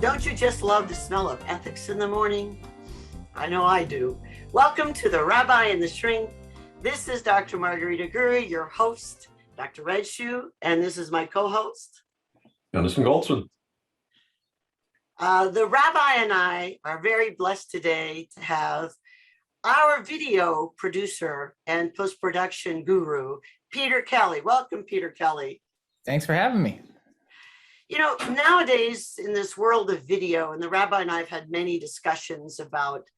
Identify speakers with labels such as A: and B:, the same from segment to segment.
A: Don't you just love the smell of ethics in the morning? I know I do. Welcome to the Rabbi and the Shrink. This is Dr. Margarita Gurri, your host, Dr. Red Shoe, and this is my co-host,
B: Yonason Goldson.
A: The Rabbi and I are very blessed today to have our video producer and post-production guru, Peter Kelly. Welcome, Peter Kelly.
C: Thanks for having me.
A: You know, nowadays in this world of video, and the Rabbi and I have had many discussions about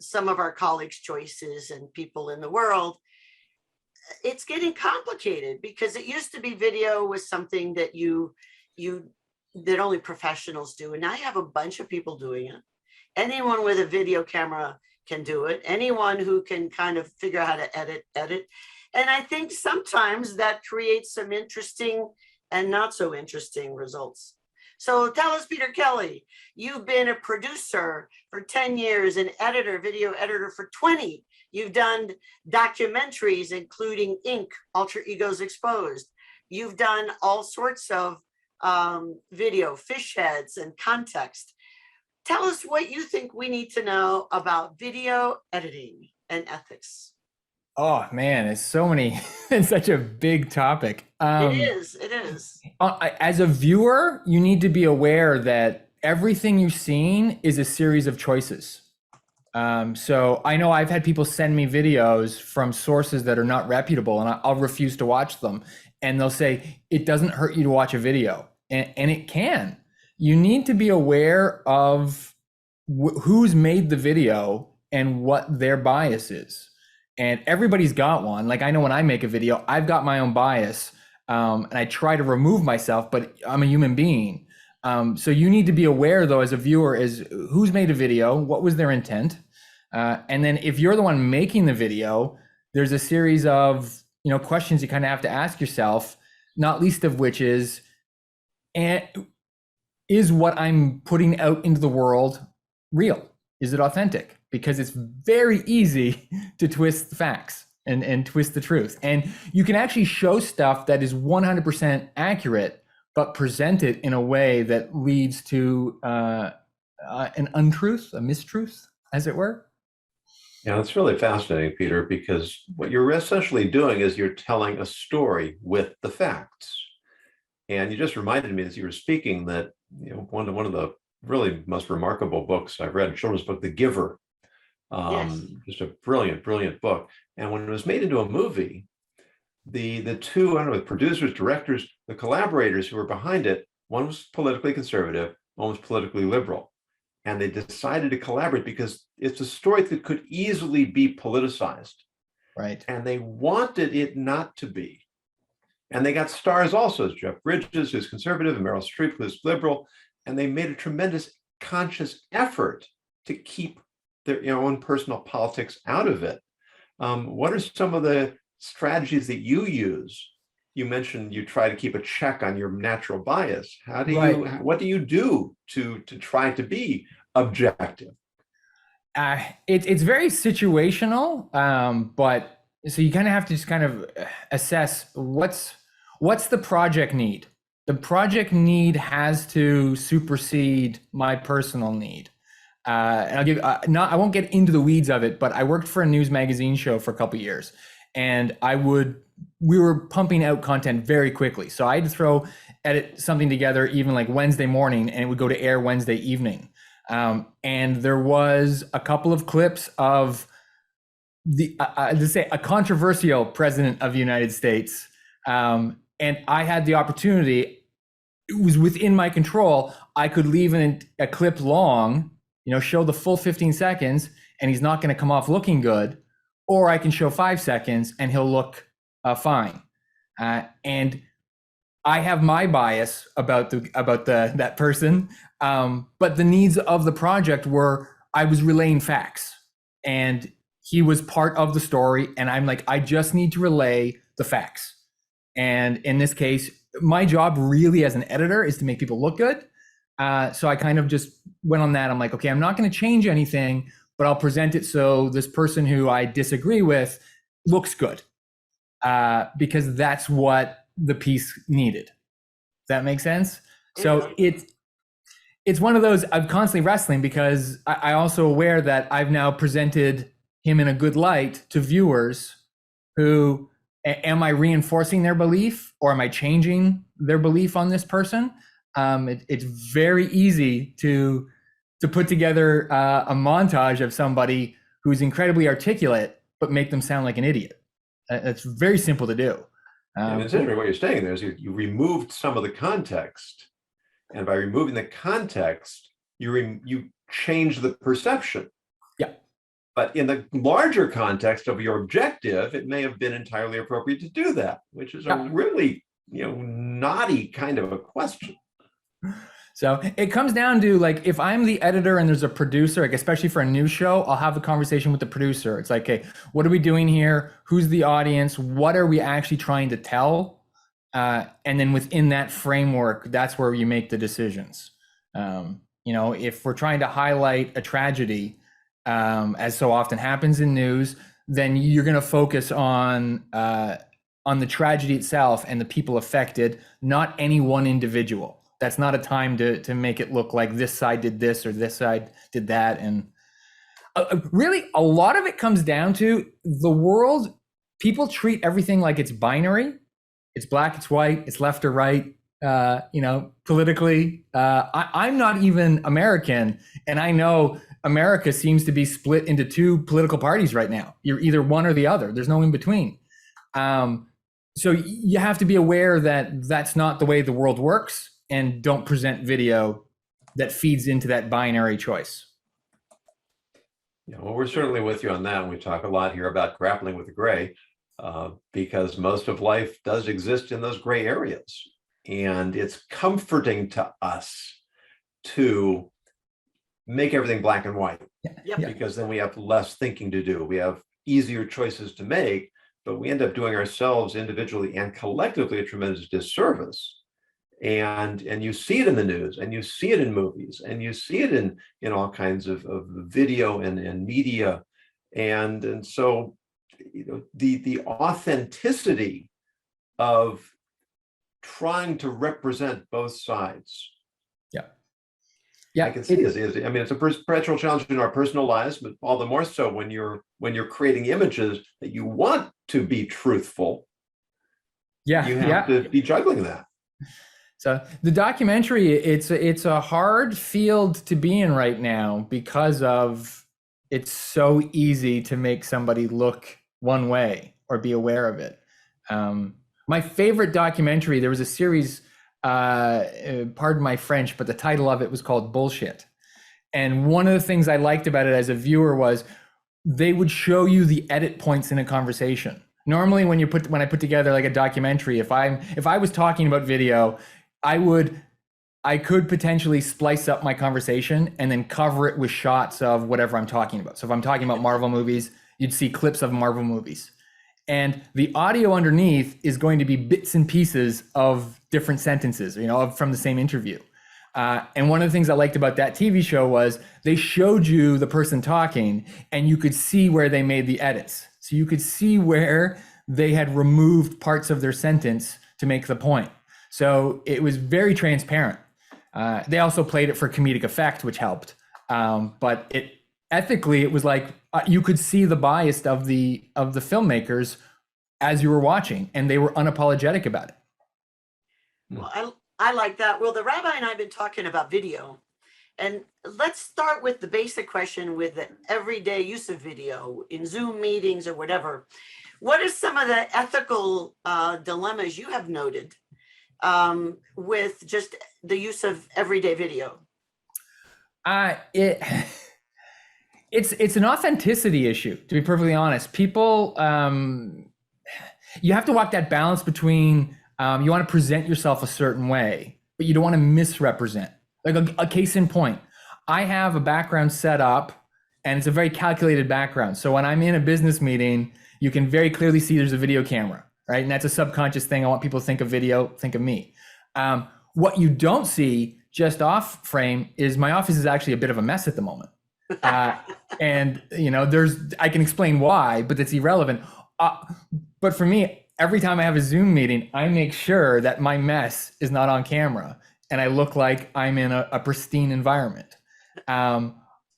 A: some of our colleagues' choices and people in the world, it's getting complicated because it used to be video was something that that only professionals do. And now you have a bunch of people doing it. Anyone with a video camera can do it. Anyone who can kind of figure out how to edit. And I think sometimes that creates some interesting and not so interesting results. So tell us, Peter Kelly, you've been a producer for 10 years, an editor, video editor for 20. You've done documentaries, including Ink, Alter Egos Exposed. You've done all sorts of video, fish heads, and context. Tell us what you think we need to know about video editing and ethics.
C: Oh man, it's so many. It's such a big topic.
A: It is.
C: As a viewer, you need to be aware that everything you're seeing is a series of choices. So I know I've had people send me videos from sources that are not reputable, and I'll refuse to watch them. And they'll say, it doesn't hurt you to watch a video. And it can. You need to be aware of who's made the video and what their bias is. And everybody's got one. Like I know when I make a video, I've got my own bias, and I try to remove myself, but I'm a human being. So you need to be aware though, as a viewer, is who's made a video, what was their intent? And then if you're the one making the video, there's a series of, questions you kind of have to ask yourself, not least of which is what I'm putting out into the world real? Is it authentic? Because it's very easy to twist the facts and twist the truth. And you can actually show stuff that is 100% accurate, but present it in a way that leads to an untruth, a mistruth, as it were.
B: Yeah, that's really fascinating, Peter, because what you're essentially doing is you're telling a story with the facts. And you just reminded me as you were speaking that one of the really most remarkable books I've read, a children's book, The Giver.
A: Yes.
B: Just a brilliant book. And when it was made into a movie, the two, I don't know, the producers, directors, the collaborators who were behind it, one was politically conservative, one was politically liberal. And they decided to collaborate because it's a story that could easily be politicized.
C: Right.
B: And they wanted it not to be. And they got stars also, as Jeff Bridges, who's conservative, and Meryl Streep, who's liberal. And they made a tremendous conscious effort to keep their own personal politics out of it. What are some of the strategies that you use? You mentioned you try to keep a check on your natural bias. What do you do to try to be objective?
C: It's very situational, but so you kind of have to just kind of assess what's the project need. The project need has to supersede my personal need. And I'll give I won't get into the weeds of it, but I worked for a news magazine show for a couple of years, and we were pumping out content very quickly. So I had to edit something together even like Wednesday morning, and it would go to air Wednesday evening. And there was a couple of clips of let's say a controversial president of the United States. And I had the opportunity, it was within my control. I could leave a clip long, show the full 15 seconds and he's not going to come off looking good, or I can show 5 seconds and he'll look fine. And I have my bias about that person, but the needs of the project were I was relaying facts, and he was part of the story, and I'm like, I just need to relay the facts. And in this case, my job really as an editor is to make people look good. So I kind of just went on that. I'm like, okay, I'm not going to change anything, but I'll present it so this person who I disagree with looks good, because that's what the piece needed. Does that make sense? So it's one of those I'm constantly wrestling because I also aware that I've now presented him in a good light to viewers who, am I reinforcing their belief or am I changing their belief on this person? It's very easy to put together a montage of somebody who's incredibly articulate, but make them sound like an idiot. It's very simple to do.
B: And it's interesting what you're saying there is you removed some of the context. And by removing the context, you change the perception.
C: Yeah.
B: But in the larger context of your objective, it may have been entirely appropriate to do that, which is a really, naughty kind of a question.
C: So it comes down to, like, if I'm the editor and there's a producer, like especially for a news show, I'll have a conversation with the producer. It's like, okay, what are we doing here? Who's the audience? What are we actually trying to tell? And then within that framework, that's where you make the decisions. If we're trying to highlight a tragedy, as so often happens in news, then you're going to focus on the tragedy itself and the people affected, not any one individual. That's not a time to make it look like this side did this or this side did that. And really, a lot of it comes down to the world. People treat everything like it's binary. It's black, it's white, it's left or right. Politically, I'm not even American, and I know America seems to be split into two political parties right now. You're either one or the other. There's no in between. So you have to be aware that that's not the way the world works, and don't present video that feeds into that binary choice.
B: Yeah, well, we're certainly with you on that. And we talk a lot here about grappling with the gray, because most of life does exist in those gray areas. And it's comforting to us to make everything black and white, because then we have less thinking to do. We have easier choices to make, but we end up doing ourselves individually and collectively a tremendous disservice. And you see it in the news, and you see it in movies, and you see it in all kinds of video and media. And so, the authenticity of trying to represent both sides.
C: Yeah,
B: I can see this. It's a perpetual challenge in our personal lives, but all the more so when you're creating images that you want to be truthful. You have to be juggling that.
C: So the documentary, it's a hard field to be in right now because of it's so easy to make somebody look one way or be aware of it. My favorite documentary, there was a series, pardon my French, but the title of it was called Bullshit. And one of the things I liked about it as a viewer was they would show you the edit points in a conversation. Normally when I put together like a documentary, if I was talking about video, I could potentially splice up my conversation and then cover it with shots of whatever I'm talking about. So if I'm talking about Marvel movies, you'd see clips of Marvel movies. And the audio underneath is going to be bits and pieces of different sentences, from the same interview. And one of the things I liked about that TV show was they showed you the person talking and you could see where they made the edits. So you could see where they had removed parts of their sentence to make the point. So it was very transparent. They also played it for comedic effect, which helped. But ethically, it was like you could see the bias of the filmmakers as you were watching, and they were unapologetic about it.
A: Well, I like that. Well, the rabbi and I have been talking about video, and let's start with the basic question with the everyday use of video in Zoom meetings or whatever. What are some of the ethical dilemmas you have noted with just the use of everyday video?
C: It's an authenticity issue, to be perfectly honest. People, you have to walk that balance between you want to present yourself a certain way, but you don't want to misrepresent. Like a case in point, I have a background set up, and it's a very calculated background. So when I'm in a business meeting, you can very clearly see there's a video camera, right? And that's a subconscious thing. I want people to think of video, think of me. What you don't see just off frame is my office is actually a bit of a mess at the moment. And I can explain why, but it's irrelevant. But for me, every time I have a Zoom meeting, I make sure that my mess is not on camera. and I look like I'm in a pristine environment. I'm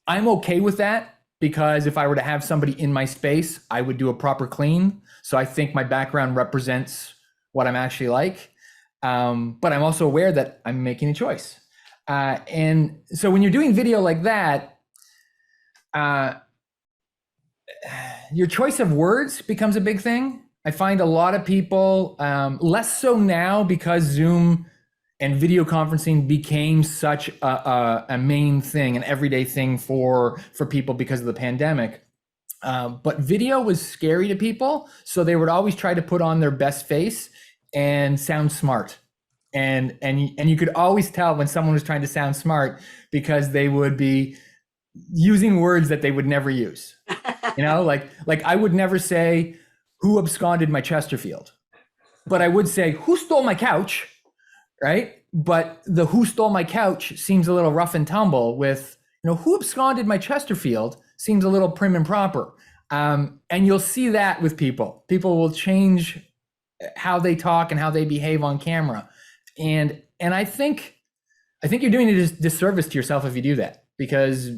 C: okay with that because if I were to have somebody in my space, I would do a proper clean. So I think my background represents what I'm actually like. But I'm also aware that I'm making a choice. And so when you're doing video like that, your choice of words becomes a big thing. I find a lot of people, less so now because Zoom and video conferencing became such a main thing, an everyday thing for people because of the pandemic. But video was scary to people, so they would always try to put on their best face and sound smart. And you could always tell when someone was trying to sound smart because they would be using words that they would never use. You know, like I would never say, "Who absconded my Chesterfield?" But I would say, "Who stole my couch?" Right? But the "who stole my couch" seems a little rough and tumble with, "Who absconded my Chesterfield" seems a little prim and proper. And you'll see that with people. People will change how they talk and how they behave on camera. And I think you're doing a disservice to yourself if you do that, because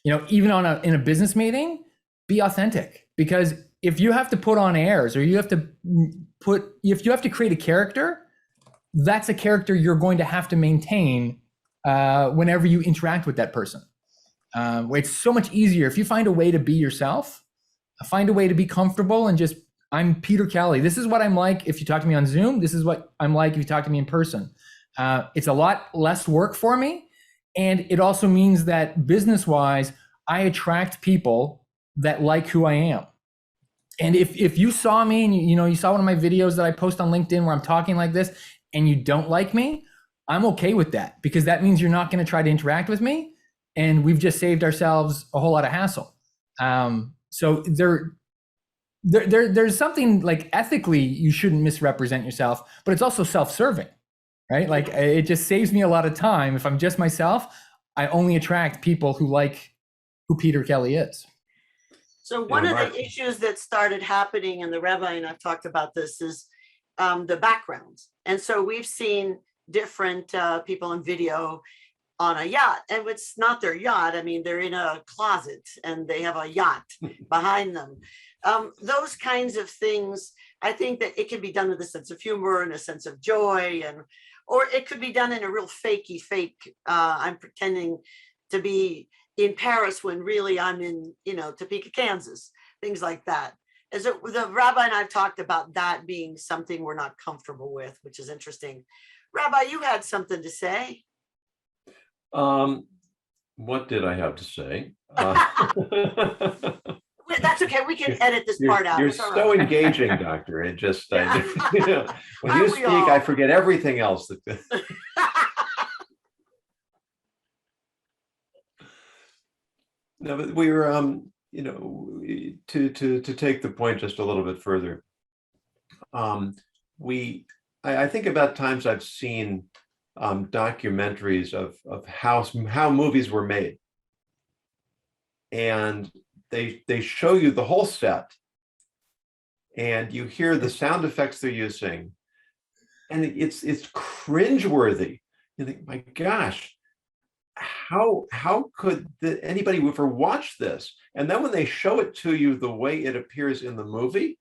C: even in a business meeting, be authentic. Because if you have to put on airs, or if you have to create a character, that's a character you're going to have to maintain whenever you interact with that person. It's so much easier if you find a way to be yourself, find a way to be comfortable, and just, I'm Peter Kelly. This is what I'm like if you talk to me on Zoom. This is what I'm like if you talk to me in person. It's a lot less work for me. And it also means that business-wise, I attract people that like who I am. And if you saw me and you saw one of my videos that I post on LinkedIn where I'm talking like this and you don't like me, I'm okay with that, because that means you're not going to try to interact with me. And we've just saved ourselves a whole lot of hassle. So there's something like ethically you shouldn't misrepresent yourself, but it's also self-serving, right? Like it just saves me a lot of time. If I'm just myself, I only attract people who like who Peter Kelly is.
A: So one of the issues that started happening, and the Rabbi and I've talked about this, is the backgrounds. And so we've seen different people in video on a yacht, and it's not their yacht. I mean, they're in a closet and they have a yacht behind them. Those kinds of things, I think that it can be done with a sense of humor and a sense of joy, or it could be done in a real fake. I'm pretending to be in Paris when really I'm in, Topeka, Kansas, things like that. And so the Rabbi and I've talked about that being something we're not comfortable with, which is interesting. Rabbi, you had something to say.
B: What did I have to say?
A: That's okay. We can edit this part out.
B: You're so engaging, Doctor. It just, when you speak, I forget everything else. No, but we were, to take the point just a little bit further. I think about times I've seen documentaries of how movies were made, and they show you the whole set, and you hear the sound effects they're using, and it's cringeworthy. You think, my gosh, how could anybody ever watch this? And then when they show it to you the way it appears in the movie,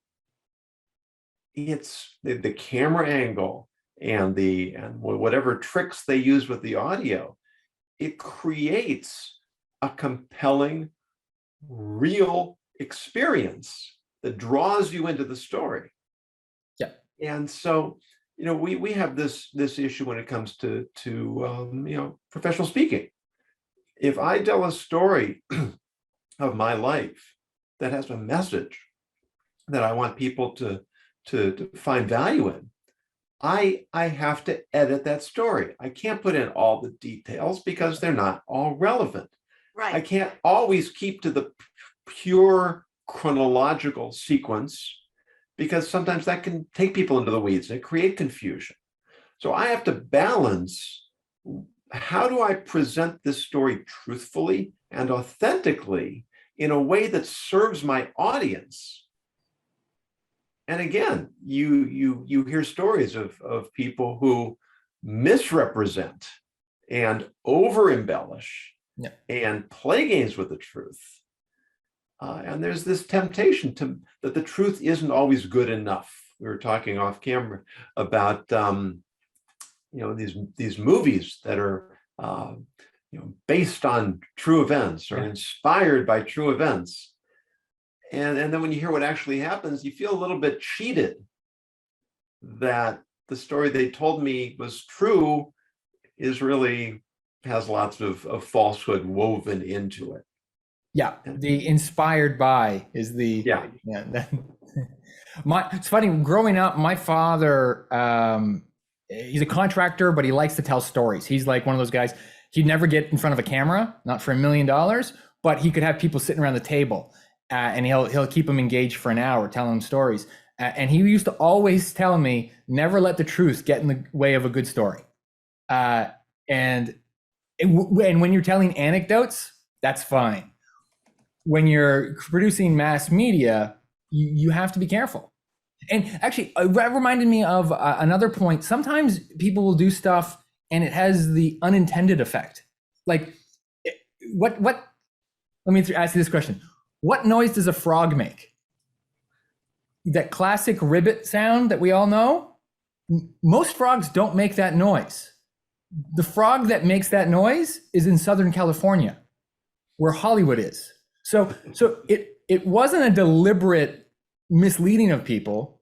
B: it's the camera angle and whatever tricks they use with the audio, it creates a compelling, real experience that draws you into the story.
C: Yeah.
B: And so, we have this issue when it comes to professional speaking. If I tell a story of my life that has a message that I want people to find value in, I have to edit that story. I can't put in all the details because they're not all relevant.
A: Right.
B: I can't always keep to the pure chronological sequence, because sometimes that can take people into the weeds and create confusion. So I have to balance, how do I present this story truthfully and authentically in a way that serves my audience? And again, you hear stories of people who misrepresent and over embellish
C: Yeah.
B: and play games with the truth. And there's this temptation that the truth isn't always good enough. We were talking off camera about these movies that are based on true events or inspired by true events. And then when you hear what actually happens, you feel a little bit cheated that the story they told me was true is really has lots of falsehood woven into it.
C: Yeah, the inspired by is the it's funny, growing up, my father, he's a contractor, but he likes to tell stories. He's like one of those guys, he'd never get in front of a camera, not for $1 million, but he could have people sitting around the table, and he'll keep them engaged for an hour telling them stories. And he used to always tell me, never let the truth get in the way of a good story. And when you're telling anecdotes, that's fine. When you're producing mass media, you have to be careful. And actually, that reminded me of another point. Sometimes people will do stuff and it has the unintended effect. Like, let me ask you this question. What noise does a frog make? That classic ribbit sound that we all know? Most frogs don't make that noise. The frog that makes that noise is in Southern California, where Hollywood is. So it wasn't a deliberate misleading of people,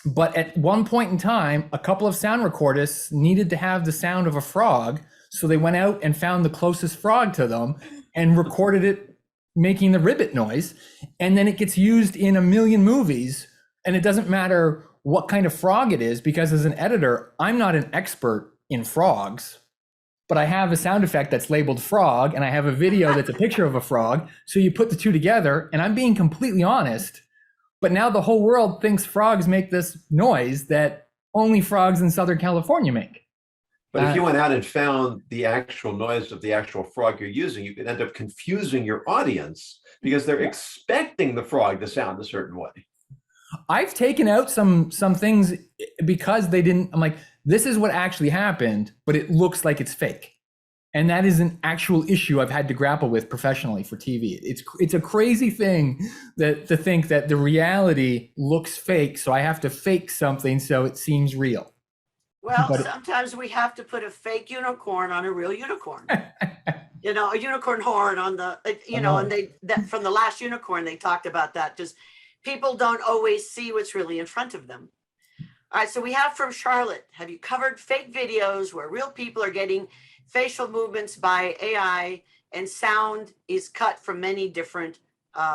C: but at one point in time, a couple of sound recordists needed to have the sound of a frog. So they went out and found the closest frog to them and recorded it making the ribbit noise. And then it gets used in 1 million movies. And it doesn't matter what kind of frog it is, because as an editor, I'm not an expert in frogs, but I have a sound effect that's labeled frog, and I have a video that's a picture of a frog. So you put the two together, and I'm being completely honest, but now the whole world thinks frogs make this noise that only frogs in Southern California make.
B: But if you went out and found the actual noise of the actual frog you're using, you could end up confusing your audience because they're expecting the frog to sound a certain way.
C: I've taken out some things because they didn't. I'm like, this is what actually happened, but it looks like it's fake. And that is an actual issue I've had to grapple with professionally for TV. It's a crazy thing to think that the reality looks fake, so I have to fake something so it seems real.
A: Well, sometimes we have to put a fake unicorn on a real unicorn. A unicorn horn on the, and from the last unicorn, they talked about that, because people don't always see what's really in front of them. All right, so we have from Charlotte, have you covered fake videos where real people are getting facial movements by AI and sound is cut from many different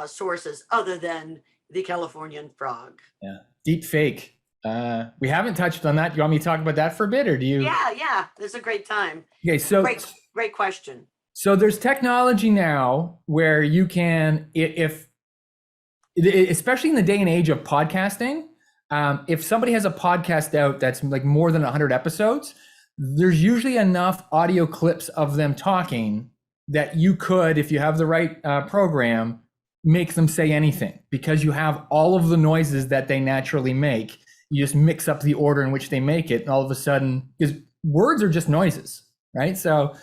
A: sources other than the Californian frog?
C: Yeah, deep fake. We haven't touched on that. You want me to talk about that for a bit, or do you?
A: Yeah, it's a great time.
C: Okay, so
A: great question.
C: So there's technology now where you can, especially in the day and age of podcasting, if somebody has a podcast out that's like more than 100 episodes, there's usually enough audio clips of them talking that you could, if you have the right program, make them say anything, because you have all of the noises that they naturally make. You just mix up the order in which they make it, and all of a sudden, because words are just noises, right? So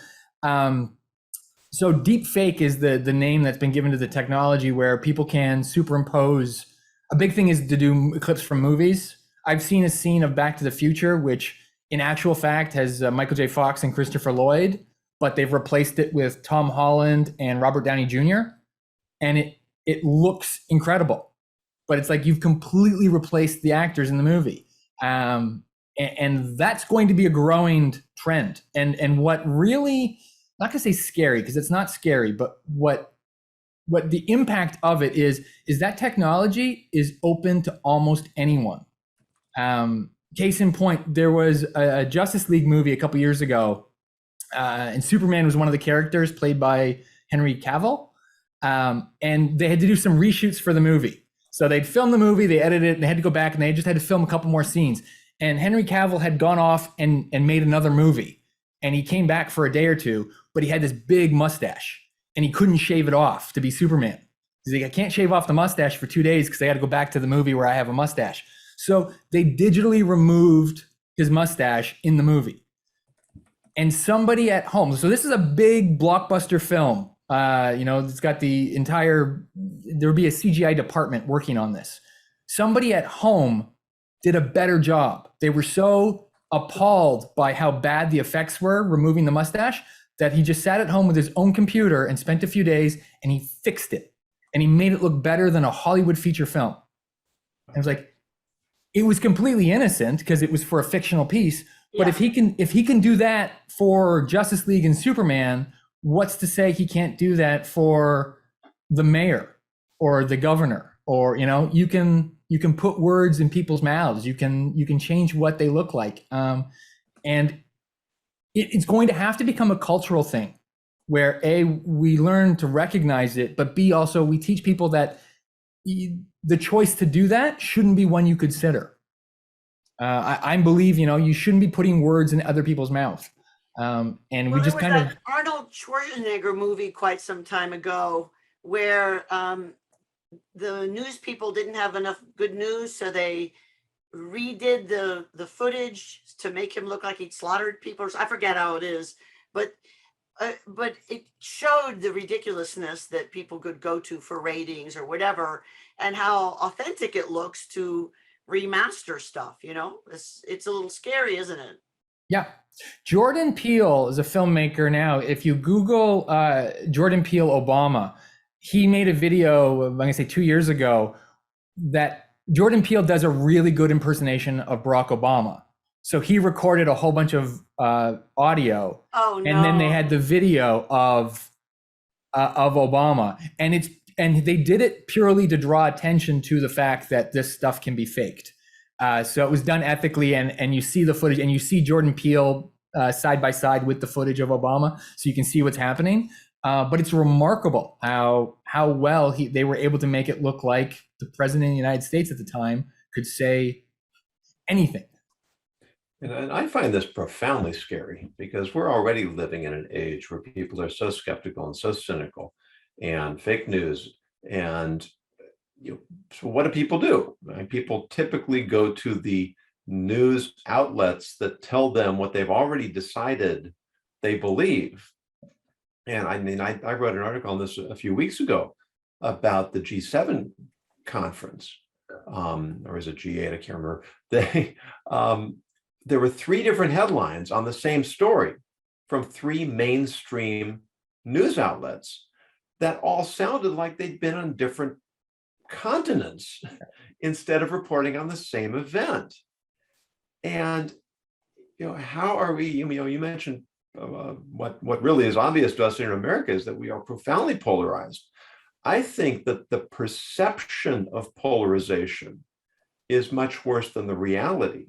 C: deep fake is the name that's been given to the technology where people can superimpose. A big thing is to do clips from movies. I've seen a scene of Back to the Future, which in actual fact has Michael J. Fox and Christopher Lloyd, but they've replaced it with Tom Holland and Robert Downey Jr. And it looks incredible, but it's like you've completely replaced the actors in the movie. And that's going to be a growing trend. And what really, not gonna say scary, because it's not scary, but what the impact of it is that technology is open to almost anyone. Case in point, there was a Justice League movie a couple years ago, and Superman was one of the characters played by Henry Cavill. And they had to do some reshoots for the movie. So they'd filmed the movie, they edited it, and they had to go back and they just had to film a couple more scenes. And Henry Cavill had gone off and made another movie. And he came back for a day or two, but he had this big mustache and he couldn't shave it off to be Superman. He's like, I can't shave off the mustache for 2 days because I got to go back to the movie where I have a mustache. So they digitally removed his mustache in the movie. and somebody at home. So this is a big blockbuster film. It's got the entire, there would be a CGI department working on this. Somebody at home did a better job. They were so appalled by how bad the effects were removing the mustache that he just sat at home with his own computer and spent a few days and he fixed it. And he made it look better than a Hollywood feature film. And it was like, it was completely innocent because it was for a fictional piece. But if he can do that for Justice League and Superman, what's to say he can't do that for the mayor or the governor? Or, you can put words in people's mouths. You can change what they look like. And it's going to have to become a cultural thing where A, we learn to recognize it, but B, also we teach people that the choice to do that shouldn't be one you consider. I believe, you shouldn't be putting words in other people's mouths. And we just kind of
A: Arnold Schwarzenegger movie quite some time ago where the news people didn't have enough good news, so they redid the footage to make him look like he'd slaughtered people. I forget how it is, but it showed the ridiculousness that people could go to for ratings or whatever, and how authentic it looks to remaster stuff. It's a little scary, isn't it?
C: Yeah. Jordan Peele is a filmmaker now. If you Google Jordan Peele Obama, he made a video, I'm gonna say 2 years ago, that Jordan Peele does a really good impersonation of Barack Obama. So he recorded a whole bunch of audio, and then they had the video of Obama, and they did it purely to draw attention to the fact that this stuff can be faked. So it was done ethically, and you see the footage, and you see Jordan Peele side by side with the footage of Obama, so you can see what's happening. But it's remarkable how well they were able to make it look like the president of the United States at the time could say anything.
B: And I find this profoundly scary because we're already living in an age where people are so skeptical and so cynical, and fake news. And so what do people do? People typically go to the news outlets that tell them what they've already decided they believe. And I wrote an article on this a few weeks ago about the G7 conference, or is it G8? I can't remember. There were 3 different headlines on the same story from 3 mainstream news outlets that all sounded like they'd been on different continents instead of reporting on the same event. And how are we? You mentioned what really is obvious to us in America is that we are profoundly polarized. I think that the perception of polarization is much worse than the reality,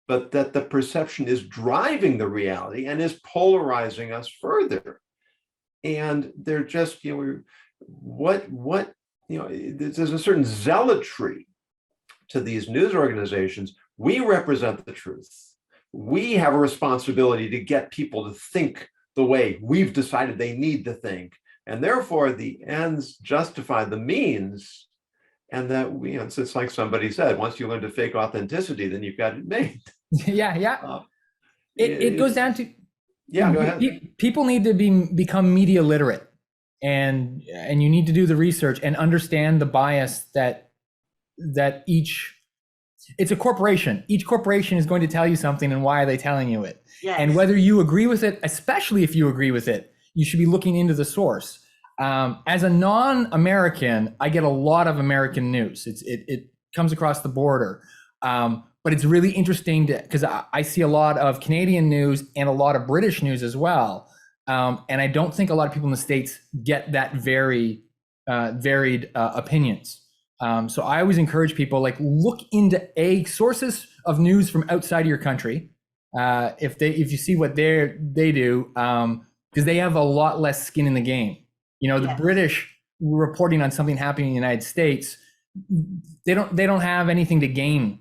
B: but that the perception is driving the reality and is polarizing us further. And they're just, there's a certain zealotry to these news organizations. We represent the truth. We have a responsibility to get people to think the way we've decided they need to think. And therefore the ends justify the means. And that it's like somebody said, once you learn to fake authenticity, then you've got it made.
C: Yeah. It goes down to,
B: go ahead.
C: People need to become media literate, and you need to do the research and understand the bias that it's a corporation. Each corporation is going to tell you something, and why are they telling you it?
A: Yes.
C: And whether you agree with it, especially if you agree with it, you should be looking into the source. As a non-American, I get a lot of American news. It comes across the border. But it's really interesting because I see a lot of Canadian news and a lot of British news as well. And I don't think a lot of people in the States get that very varied opinions. So I always encourage people, look into sources of news from outside of your country. If you see what they do, because they have a lot less skin in the game. The British reporting on something happening in the United States, they don't have anything to gain.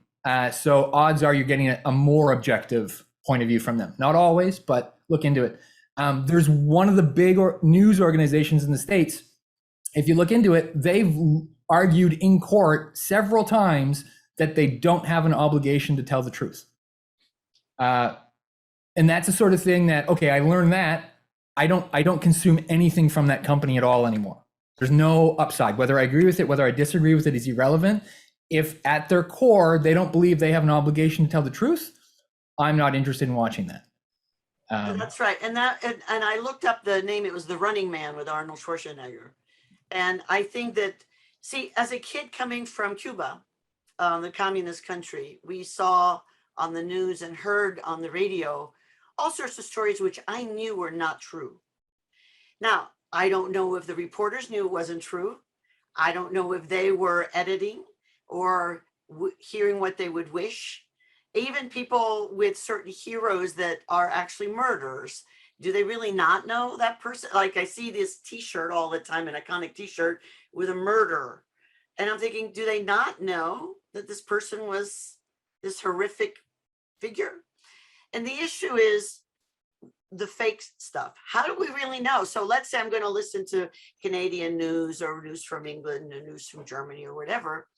C: So odds are you're getting a more objective point of view from them. Not always, but look into it. There's one of the big news organizations in the States. If you look into it, they've argued in court several times that they don't have an obligation to tell the truth. And that's the sort of thing that, okay, I learned that. I don't consume anything from that company at all anymore. There's no upside. Whether I agree with it, whether I disagree with it is irrelevant. If at their core, they don't believe they have an obligation to tell the truth, I'm not interested in watching that.
A: That's right. And I looked up the name. It was The Running Man with Arnold Schwarzenegger. And I think that, see, as a kid coming from Cuba, the communist country, we saw on the news and heard on the radio all sorts of stories which I knew were not true. Now, I don't know if the reporters knew it wasn't true. I don't know if they were editing or hearing what they would wish. Even people with certain heroes that are actually murderers, do they really not know that person? Like I see this t-shirt all the time, an iconic t-shirt with a murderer. And I'm thinking, do they not know that this person was this horrific figure? And the issue is the fake stuff. How do we really know? So let's say I'm going to listen to Canadian news or news from England or news from Germany or whatever.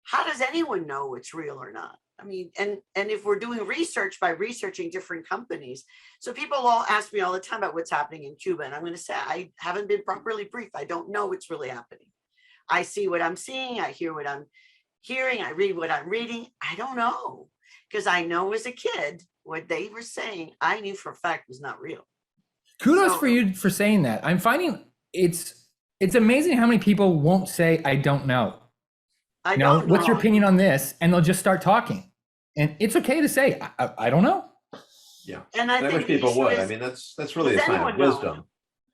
A: How does anyone know it's real or not? I mean, and if we're doing research by researching different companies, so people all ask me all the time about what's happening in Cuba, and I'm going to say I haven't been properly briefed. I don't know what's really happening. I see what I'm seeing, I hear what I'm hearing, I read what I'm reading. I don't know, because I know as a kid what they were saying, I knew for a fact was not real.
C: Kudos for you for saying that. I'm finding it's amazing how many people won't say I don't know.
A: I don't know.
C: What's your opinion on this? And they'll just start talking. And it's okay to say, I don't know.
B: Yeah.
A: And I
B: wish people would. I mean, that's really a sign of wisdom.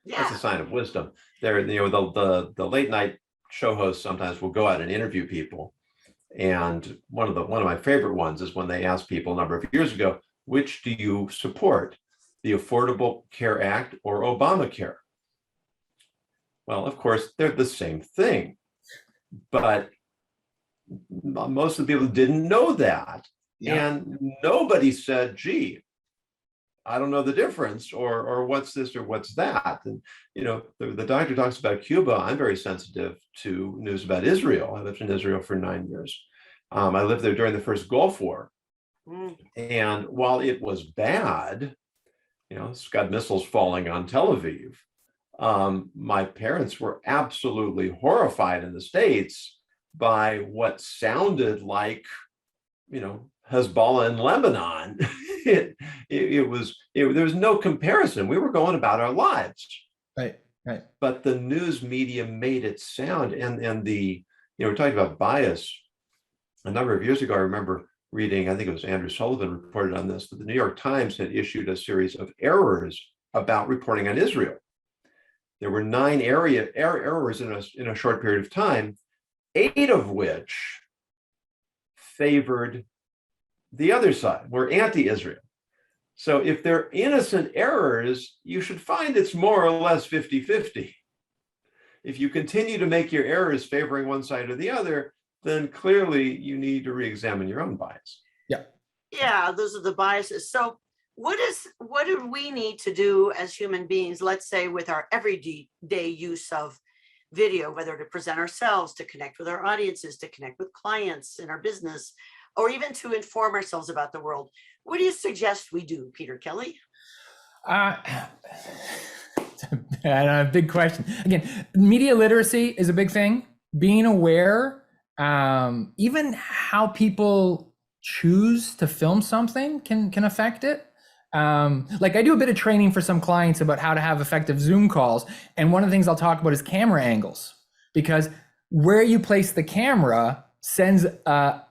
A: Yeah.
B: That's a sign of wisdom. There, the late night show hosts sometimes will go out and interview people. And one of my favorite ones is when they asked people a number of years ago, which do you support, the Affordable Care Act or Obamacare? Well, of course, they're the same thing. But most of the people didn't know that. Yeah. And nobody said, gee, I don't know the difference, or what's this or what's that. And, the doctor talks about Cuba. I'm very sensitive to news about Israel. I lived in Israel for 9 years. I lived there during the first Gulf War. And while it was bad, Scud missiles falling on Tel Aviv, my parents were absolutely horrified in the States by what sounded like, Hezbollah in Lebanon. There was no comparison. We were going about our lives.
C: Right.
B: But the news media made it sound, and we're talking about bias. A number of years ago, I remember reading, I think it was Andrew Sullivan reported on this, that the New York Times had issued a series of errors about reporting on Israel. There were 9 errors in a short period of time, 8 of which favored the other side, were anti-Israel. So if they're innocent errors, you should find it's more or less 50-50. If you continue to make your errors favoring one side or the other, then clearly you need to re-examine your own bias.
A: Yeah, those are the biases. So what do we need to do as human beings, let's say with our everyday use of video, whether to present ourselves, to connect with our audiences, to connect with clients in our business, or even to inform ourselves about the world? What do you suggest we do, Peter Kelly?
C: Big question. Again, media literacy is a big thing. Being aware, even how people choose to film something can affect it. Like I do a bit of training for some clients about how to have effective Zoom calls. And one of the things I'll talk about is camera angles, because where you place the camera sends a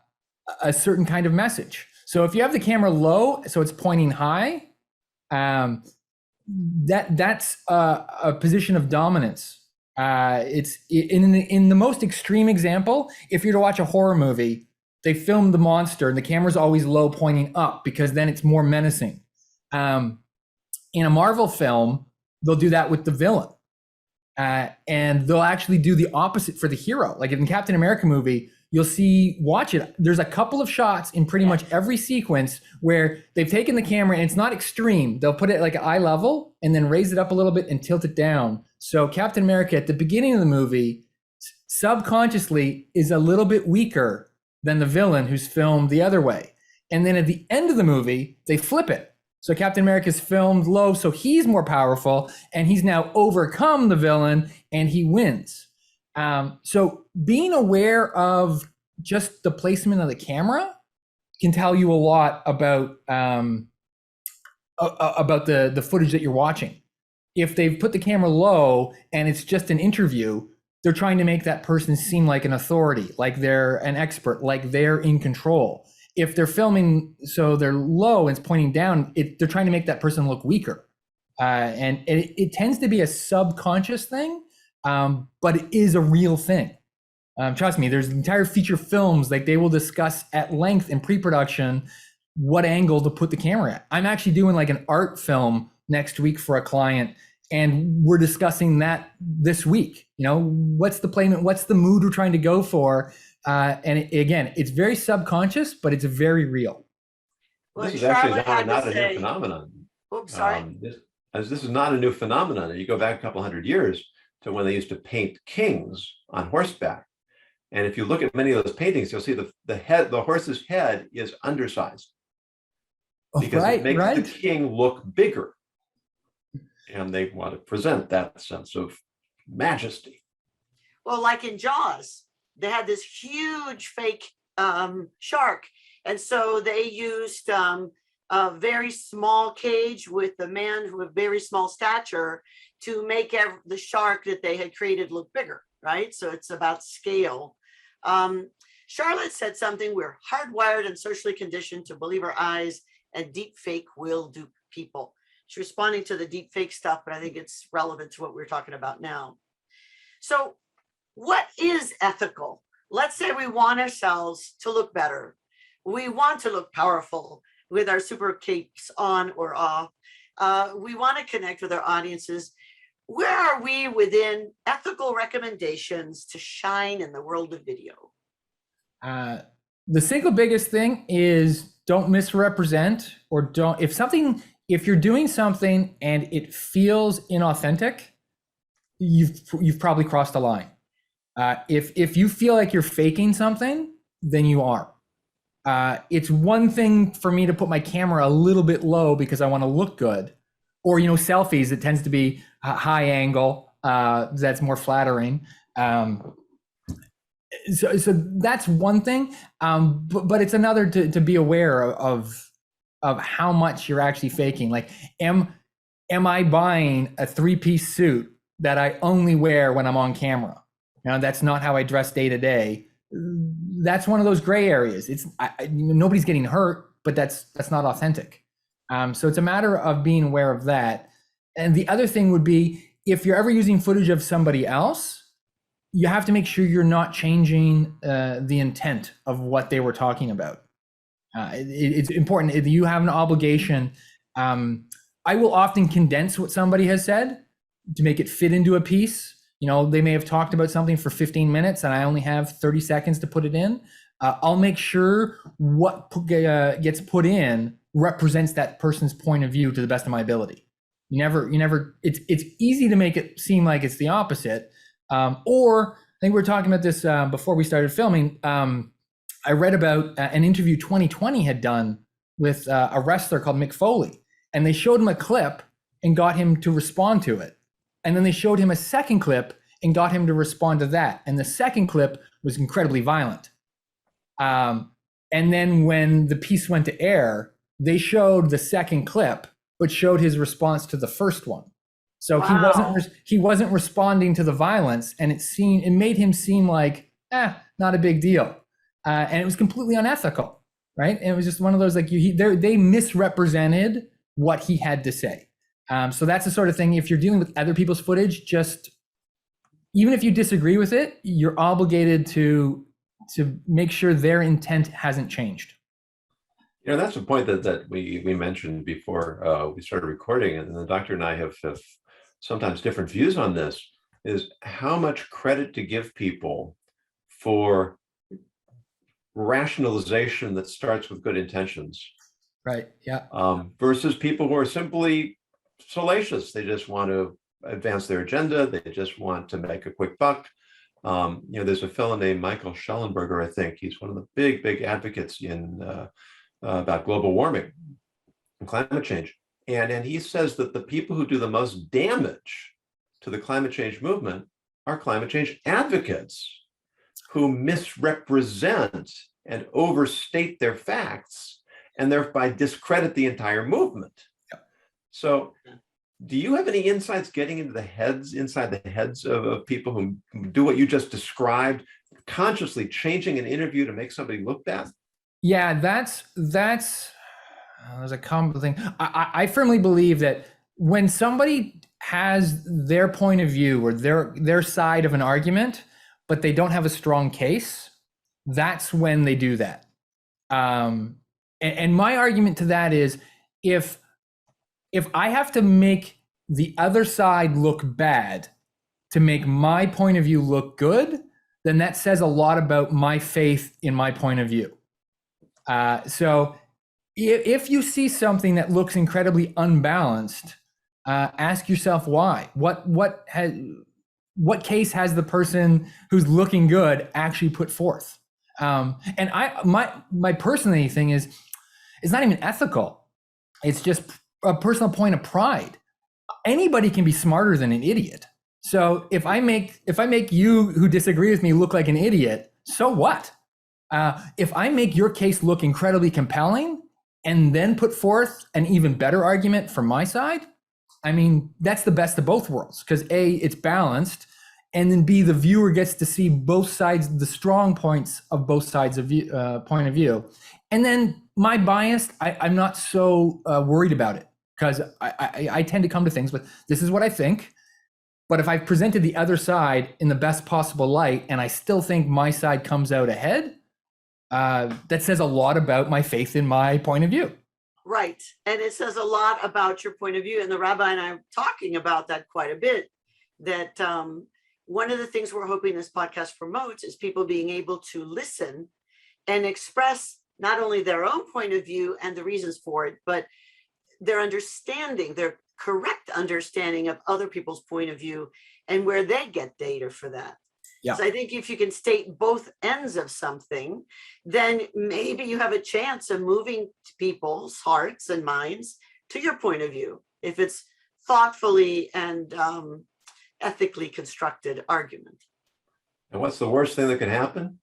C: certain kind of message. So if you have the camera low, so it's pointing high, that's a position of dominance. It's in the most extreme example, if you're to watch a horror movie, they film the monster and the camera's always low pointing up because then it's more menacing. In a Marvel film, they'll do that with the villain. And they'll actually do the opposite for the hero. Like in Captain America movie, you'll watch it. There's a couple of shots in pretty much every sequence where they've taken the camera and it's not extreme. They'll put it like eye level and then raise it up a little bit and tilt it down. So Captain America at the beginning of the movie subconsciously is a little bit weaker than the villain who's filmed the other way. And then at the end of the movie, they flip it. So Captain America's filmed low, so he's more powerful, and he's now overcome the villain, and he wins. So being aware of just the placement of the camera can tell you a lot about the footage that you're watching. If they've put the camera low and it's just an interview, they're trying to make that person seem like an authority, like they're an expert, like they're in control. If they're filming so they're low and it's pointing down, they're trying to make that person look weaker. And it tends to be a subconscious thing, but it is a real thing. Trust me, there's entire feature films, like they will discuss at length in pre-production what angle to put the camera at. I'm actually doing like an art film next week for a client, and we're discussing that this week. You know, what's the placement, what's the mood we're trying to go for? Again, it's very subconscious, but it's very real.
A: Well,
B: This is actually
A: Charlotte
B: not
A: had to
B: a
A: say-
B: new phenomenon.
A: Oops, sorry.
B: This is not a new phenomenon. You go back a couple hundred years to when they used to paint kings on horseback. And if you look at many of those paintings, you'll see the horse's head is undersized because it makes the king look bigger. And they want to present that sense of majesty.
A: Well, like in Jaws, they had this huge fake shark. And so they used a very small cage with the man with very small stature to make the shark that they had created look bigger, right? So it's about scale. Charlotte said something: we're hardwired and socially conditioned to believe our eyes, and deep fake will dupe people. She's responding to the deep fake stuff, but I think it's relevant to what we're talking about now. So what is ethical? Let's say we want ourselves to look better. We want to look powerful with our super capes on or off. We want to connect with our audiences. Where are we within ethical recommendations to shine in the world of video?
C: The single biggest thing is don't misrepresent, or don't, if you're doing something and it feels inauthentic, you've probably crossed a line. If you feel like you're faking something, then you are. It's one thing for me to put my camera a little bit low because I want to look good, or, you know, selfies, it tends to be a high angle, that's more flattering. So that's one thing, but it's another to be aware of how much you're actually faking. Like, am I buying a 3-piece suit that I only wear when I'm on camera? Now, that's not how I dress day to day. That's one of those gray areas. Nobody's getting hurt, but that's not authentic. So it's a matter of being aware of that. And the other thing would be, if you're ever using footage of somebody else, you have to make sure you're not changing the intent of what they were talking about. It's important. If you have an obligation, I will often condense what somebody has said to make it fit into a piece. You know, they may have talked about something for 15 minutes and I only have 30 seconds to put it in. I'll make sure what gets put in represents that person's point of view to the best of my ability. It's easy to make it seem like it's the opposite. Or I think we were talking about this before we started filming. I read about an interview 2020 had done with a wrestler called Mick Foley, and they showed him a clip and got him to respond to it. And then they showed him a second clip and got him to respond to that. And the second clip was incredibly violent. And then when the piece went to air, they showed the second clip, but showed his response to the first one. So wow. he wasn't responding to the violence, and it made him seem like, not a big deal. And it was completely unethical, right? And it was just one of those, like, they misrepresented what he had to say. So that's the sort of thing, if you're dealing with other people's footage, just, even if you disagree with it, you're obligated to make sure their intent hasn't changed.
B: You know, that's a point that we mentioned before we started recording, and the doctor and I have sometimes different views on this, is how much credit to give people for rationalization that starts with good intentions. Right, yeah. Versus people who are simply salacious. They just want to advance their agenda. They just want to make a quick buck. You know, there's a fellow named Michael Schellenberger, I think. He's one of the big advocates in about global warming. on climate change. And he says that the people who do the most damage to the climate change movement are climate change advocates who misrepresent and overstate their facts and thereby discredit the entire movement. So do you have any insights getting into inside the heads of people who do what you just described, consciously changing an interview to make somebody look bad?
C: Yeah, that's there's a common thing. I firmly believe that when somebody has their point of view or their side of an argument, but they don't have a strong case, that's when they do that. And my argument to that is, if I have to make the other side look bad to make my point of view look good, then that says a lot about my faith in my point of view. So if you see something that looks incredibly unbalanced, ask yourself why. What case has the person who's looking good actually put forth? And my personal thing is, it's not even ethical. It's just a personal point of pride. Anybody can be smarter than an idiot. So if I make you who disagree with me look like an idiot, so what? If I make your case look incredibly compelling and then put forth an even better argument from my side, I mean, that's the best of both worlds, because A, it's balanced, and then B, the viewer gets to see both sides, the strong points of both sides of point of view. And then my bias, I'm not so worried about it, because I tend to come to things with, this is what I think. But if I've presented the other side in the best possible light and I still think my side comes out ahead, that says a lot about my faith in my point of view.
A: Right. And it says a lot about your point of view. And the rabbi and I are talking about that quite a bit, that one of the things we're hoping this podcast promotes is people being able to listen and express not only their own point of view and the reasons for it, but their understanding, their correct understanding of other people's point of view and where they get data for that. Yeah. So I think if you can state both ends of something, then maybe you have a chance of moving people's hearts and minds to your point of view, if it's thoughtfully and ethically constructed argument.
B: And what's the worst thing that can happen?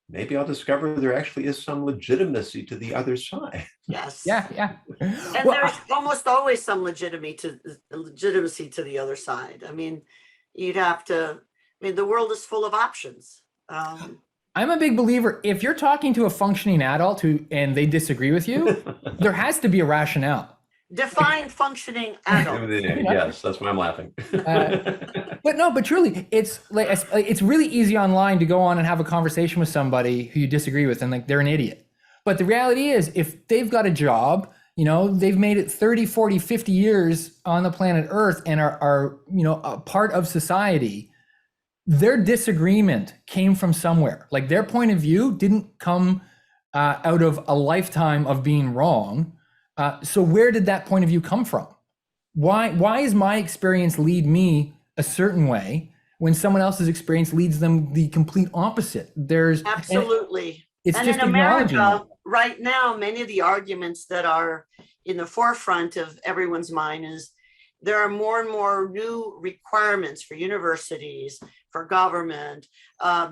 B: Maybe I'll discover there actually is some legitimacy to the other side.
A: Yes.
C: Yeah.
A: And there's almost always some legitimacy to the other side. I mean, the world is full of options.
C: I'm a big believer, if you're talking to a functioning adult and they disagree with you, there has to be a rationale.
A: Define functioning adult.
B: Yes, that's why I'm laughing.
C: But truly, it's like, it's really easy online to go on and have a conversation with somebody who you disagree with and like they're an idiot. But the reality is, if they've got a job, they've made it 30, 40, 50 years on the planet Earth and are a part of society, their disagreement came from somewhere. Like, their point of view didn't come out of a lifetime of being wrong. So where did that point of view come from? Why is my experience lead me a certain way when someone else's experience leads them the complete opposite? There's
A: absolutely.
C: It's
A: and
C: just
A: in America
C: that.
A: Right now, many of the arguments that are in the forefront of everyone's mind is there are more and more new requirements for universities, for government,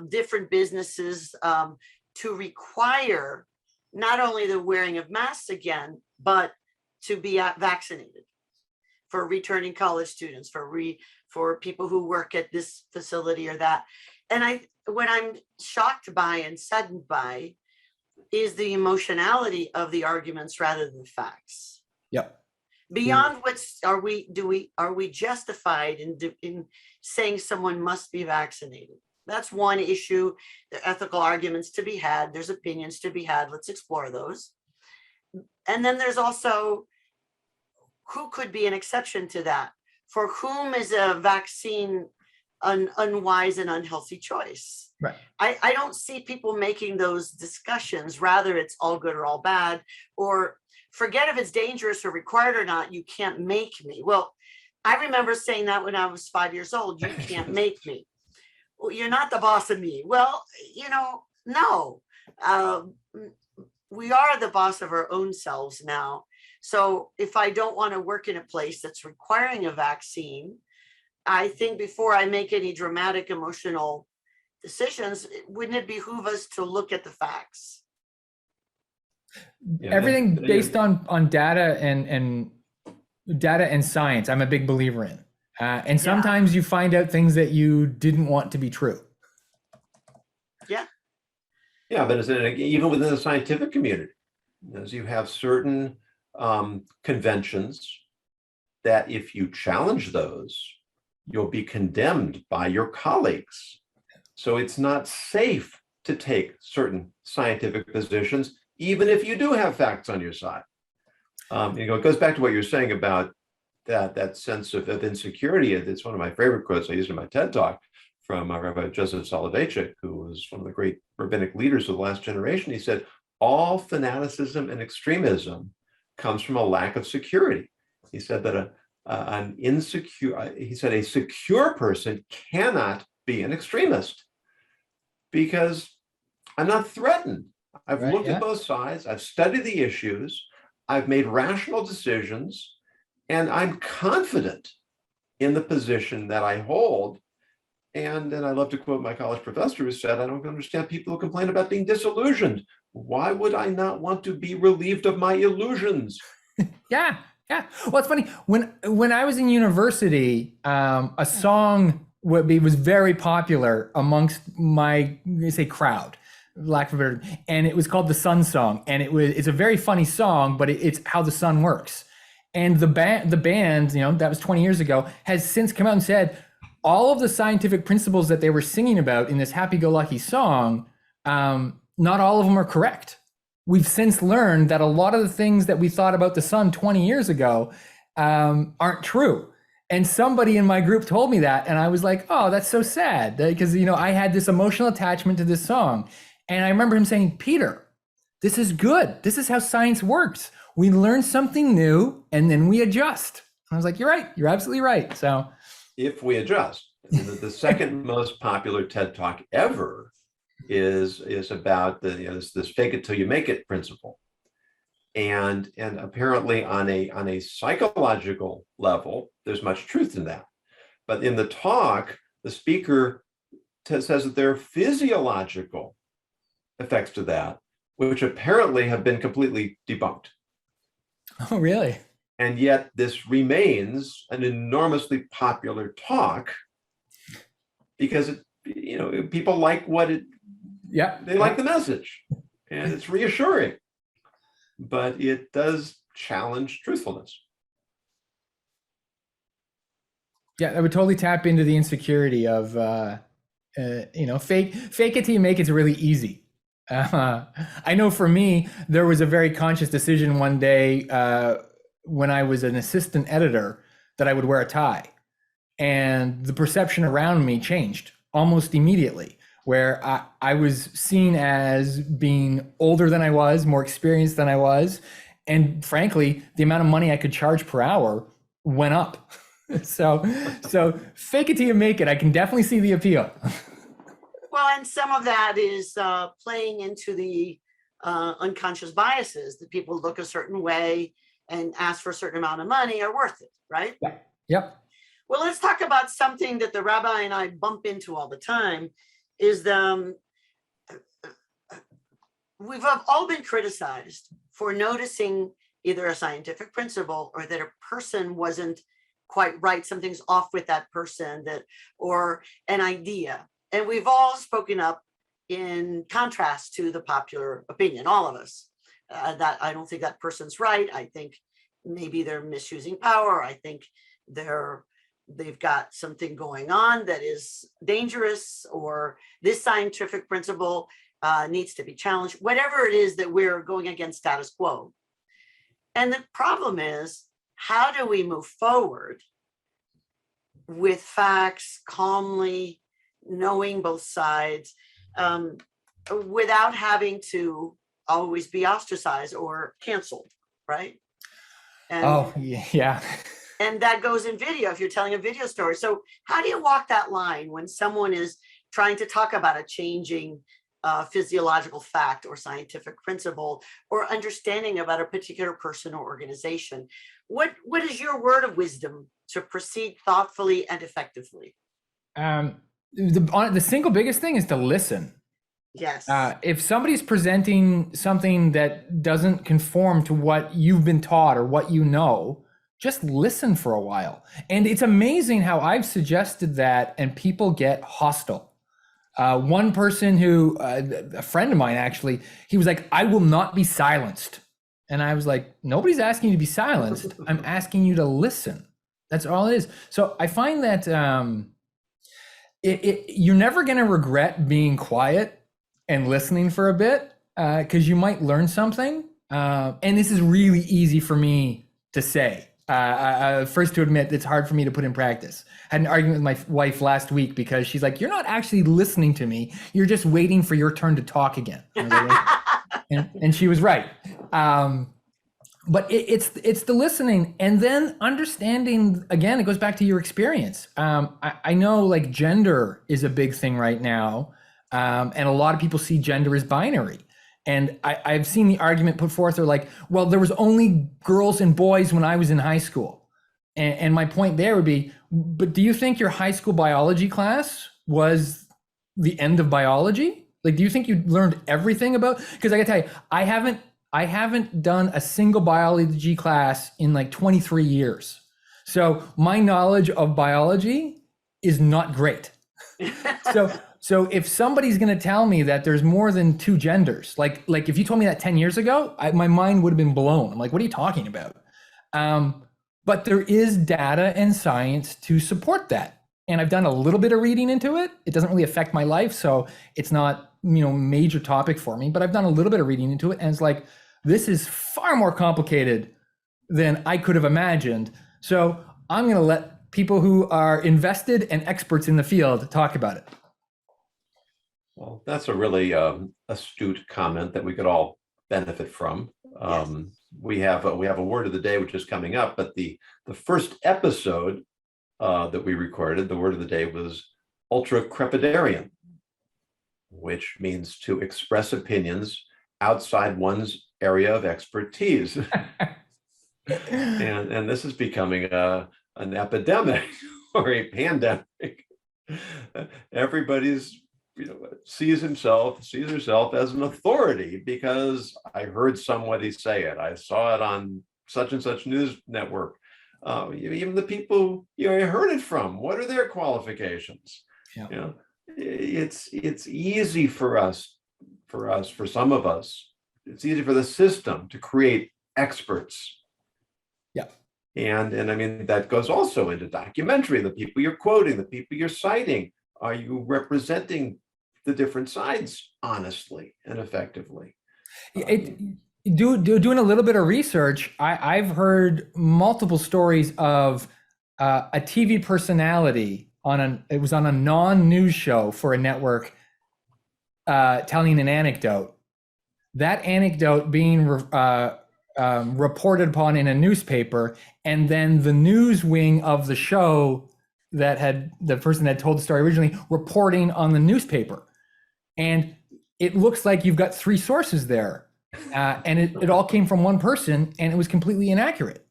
A: different businesses to require not only the wearing of masks again, but to be vaccinated for returning college students, for people who work at this facility or that. And what I'm shocked by and saddened by is the emotionality of the arguments rather than the facts.
C: Yep.
A: Beyond are we justified in saying someone must be vaccinated? That's one issue. There are ethical arguments to be had. There's opinions to be had. Let's explore those. And then there's also who could be an exception to that? For whom is a vaccine an unwise and unhealthy choice?
C: Right.
A: I don't see people making those discussions. Rather, it's all good or all bad, or forget if it's dangerous or required or not, you can't make me. Well, I remember saying that when I was 5 years old, you can't make me. Well, you're not the boss of me. Well, no. We are the boss of our own selves now. So if I don't want to work in a place that's requiring a vaccine, I think before I make any dramatic emotional decisions, wouldn't it behoove us to look at the facts?
B: Yeah,
C: Everything
B: and
C: based on data and data and science, I'm a big believer in. And sometimes you find out things that you didn't want to be true.
A: Yeah.
B: Yeah, but even within the scientific community, as you have certain conventions that if you challenge those, you'll be condemned by your colleagues. So it's not safe to take certain scientific positions, even if you do have facts on your side. It goes back to what you're saying about that sense of insecurity. It's one of my favorite quotes I used in my TED Talk from Rabbi Joseph Soloveitchik, who was one of the great rabbinic leaders of the last generation. He said, all fanaticism and extremism comes from a lack of security. He said that a secure person cannot be an extremist because I'm not threatened. I've looked at both sides. I've studied the issues. I've made rational decisions, and I'm confident in the position that I hold. And I love to quote my college professor who said, I don't understand people who complain about being disillusioned. Why would I not want to be relieved of my illusions?
C: Yeah. Well, it's funny. When I was in university, a song was very popular amongst my, crowd, lack of a better, and it was called the Sun Song. And it's a very funny song, but it's how the sun works. And the band, that was 20 years ago, has since come out and said, all of the scientific principles that they were singing about in this happy-go-lucky song, not all of them are correct. We've since learned that a lot of the things that we thought about the sun 20 years ago aren't true. And somebody in my group told me that, and I was like, oh, that's so sad, because I had this emotional attachment to this song. And I remember him saying, Peter, this is good. This is how science works. We learn something new, and then we adjust. I was like, you're right. You're absolutely right. So
B: if we adjust. The second most popular TED Talk ever is about this fake it till you make it principle. And apparently on a psychological level, there's much truth in that. But in the talk, the speaker says that there are physiological effects to that, which apparently have been completely debunked.
C: Oh, really?
B: And yet this remains an enormously popular talk because people like they like the message and it's reassuring, but it does challenge truthfulness.
C: Yeah, I would totally tap into the insecurity of, fake it till you make it's really easy. I know for me, there was a very conscious decision one day when I was an assistant editor that I would wear a tie. And the perception around me changed almost immediately, where I was seen as being older than I was, more experienced than I was. And frankly, the amount of money I could charge per hour went up. So fake it till you make it. I can definitely see the appeal.
A: Well, and some of that is playing into the unconscious biases that people look a certain way and ask for a certain amount of money are worth it, right?
C: Yeah. Yep.
A: Well, let's talk about something that the rabbi and I bump into all the time is we've all been criticized for noticing either a scientific principle or that a person wasn't quite right. Something's off with that person or an idea. And we've all spoken up in contrast to the popular opinion, all of us, that I don't think that person's right. I think maybe they're misusing power. I think they've got something going on that is dangerous, or this scientific principle needs to be challenged, whatever it is that we're going against status quo. And the problem is, how do we move forward with facts calmly, knowing both sides, without having to always be ostracized or canceled, right?
C: And, yeah.
A: And that goes in video if you're telling a video story. So how do you walk that line when someone is trying to talk about a changing physiological fact or scientific principle or understanding about a particular person or organization. What is your word of wisdom to proceed thoughtfully and effectively?
C: The single biggest thing is to listen.
A: Yes.
C: If somebody's presenting something that doesn't conform to what you've been taught or what you know, just listen for a while. And it's amazing how I've suggested that and people get hostile. One person who, a friend of mine actually, he was like, I will not be silenced. And I was like, nobody's asking you to be silenced. I'm asking you to listen. That's all it is. So I find that you're never going to regret being quiet and listening for a bit, because you might learn something. And this is really easy for me to say. First to admit, it's hard for me to put in practice. I had an argument with my wife last week because she's like, you're not actually listening to me. You're just waiting for your turn to talk again. And she was right. But it's the listening and then understanding, again, it goes back to your experience. I know like gender is a big thing right now. And a lot of people see gender as binary. And I've seen the argument put forth, they're like, well, there was only girls and boys when I was in high school. And my point there would be, but do you think your high school biology class was the end of biology? Like, do you think you learned everything about, because I gotta tell you, I haven't done a single biology class in like 23 years. So my knowledge of biology is not great. So if somebody's going to tell me that there's more than two genders, like if you told me that 10 years ago, my mind would have been blown. I'm like, what are you talking about? But there is data and science to support that. And I've done a little bit of reading into it. It doesn't really affect my life, so it's not, major topic for me, but I've done a little bit of reading into it. And it's like, this is far more complicated than I could have imagined. So I'm going to let people who are invested and experts in the field talk about it.
B: Well, that's a really astute comment that we could all benefit from.
A: Yes.
B: We have a word of the day, which is coming up, but the first episode that we recorded, the word of the day was ultra-crepidarian, which means to express opinions outside one's area of expertise. and this is becoming an epidemic or a pandemic. Everybody's sees herself as an authority because I heard somebody say it. I saw it on such and such news network. Even the people I heard it from, what are their qualifications? Yeah. It's easy for some of us, it's easy for the system to create experts.
C: Yeah.
B: And I mean, that goes also into documentary, the people you're quoting, the people you're citing. Are you representing the different sides honestly and effectively?
C: Doing a little bit of research, I've heard multiple stories of a TV personality it was on a non-news show for a network telling an anecdote. That anecdote being reported upon in a newspaper, and then the news wing of the show that the person that told the story originally reporting on the newspaper. And it looks like you've got three sources there. And it all came from one person and it was completely inaccurate.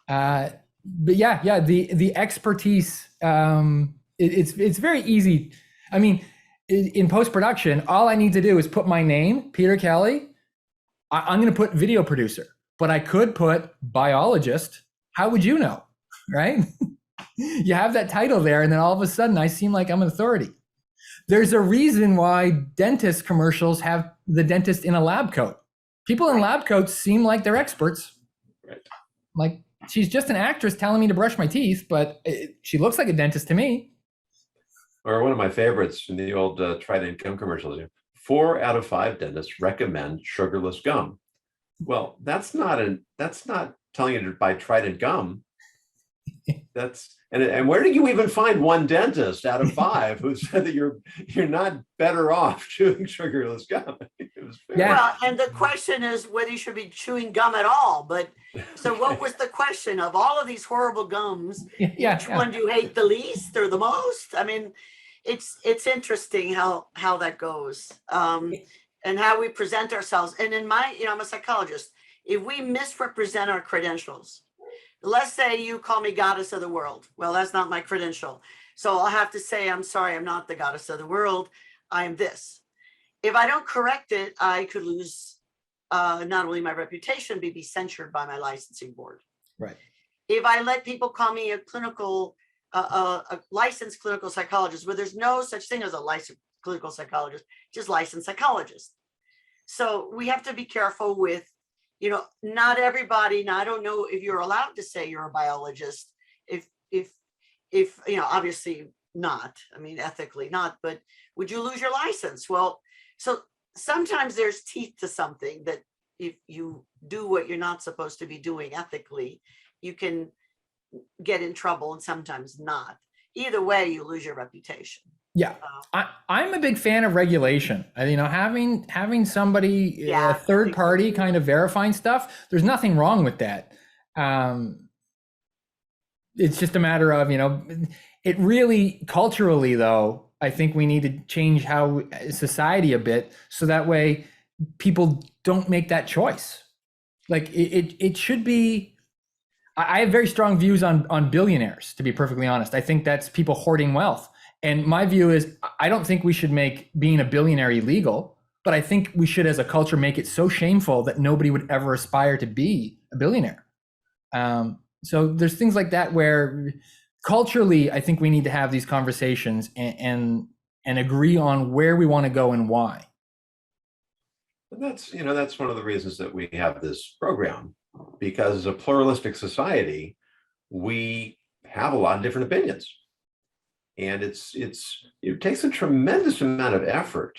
C: But the expertise, it's very easy. I mean, in post-production, all I need to do is put my name, Peter Kelly. I'm going to put video producer, but I could put biologist. How would you know, right? You have that title there, and then all of a sudden I seem like I'm an authority. There's a reason why dentist commercials have the dentist in a lab coat. People in lab coats seem like they're experts.
B: Right.
C: Like, she's just an actress telling me to brush my teeth, but she looks like a dentist to me.
B: Or one of my favorites in the old Trident gum commercials. 4 out of 5 dentists recommend sugarless gum. Well, that's not telling you to buy Trident gum. And where do you even find one dentist out of 5 who said that you're not better off chewing sugarless gum?
A: Well, and the question is whether you should be chewing gum at all. But so what was the question of all of these horrible gums? Which one do you hate the least or the most? I mean, it's interesting how that goes, and how we present ourselves. And in my, I'm a psychologist. If we misrepresent our credentials, let's say you call me goddess of the world. Well, that's not my credential. So I'll have to say, I'm sorry, I'm not the goddess of the world. I am this. If I don't correct it, I could lose not only my reputation, but be censured by my licensing board.
C: Right.
A: If I let people call me a licensed clinical psychologist, where there's no such thing as a licensed clinical psychologist, just licensed psychologist. So we have to be careful with, not everybody. Now, I don't know if you're allowed to say you're a biologist. If obviously not. I mean, ethically not. But would you lose your license? Well, so sometimes there's teeth to something that if you do what you're not supposed to be doing ethically, you can get in trouble, and sometimes not. Either way, you lose your reputation.
C: Yeah, I'm a big fan of regulation. Having somebody, a third party, kind of verifying stuff. There's nothing wrong with that. It's just a matter of, it really culturally though. I think we need to change how society a bit, so that way people don't make that choice. Like it should be. I have very strong views on billionaires, to be perfectly honest. I think that's people hoarding wealth. And my view is, I don't think we should make being a billionaire illegal, but I think we should, as a culture, make it so shameful that nobody would ever aspire to be a billionaire. So there's things like that where culturally, I think we need to have these conversations and agree on where we want to go and why.
B: And that's one of the reasons that we have this program, because as a pluralistic society, we have a lot of different opinions. And it takes a tremendous amount of effort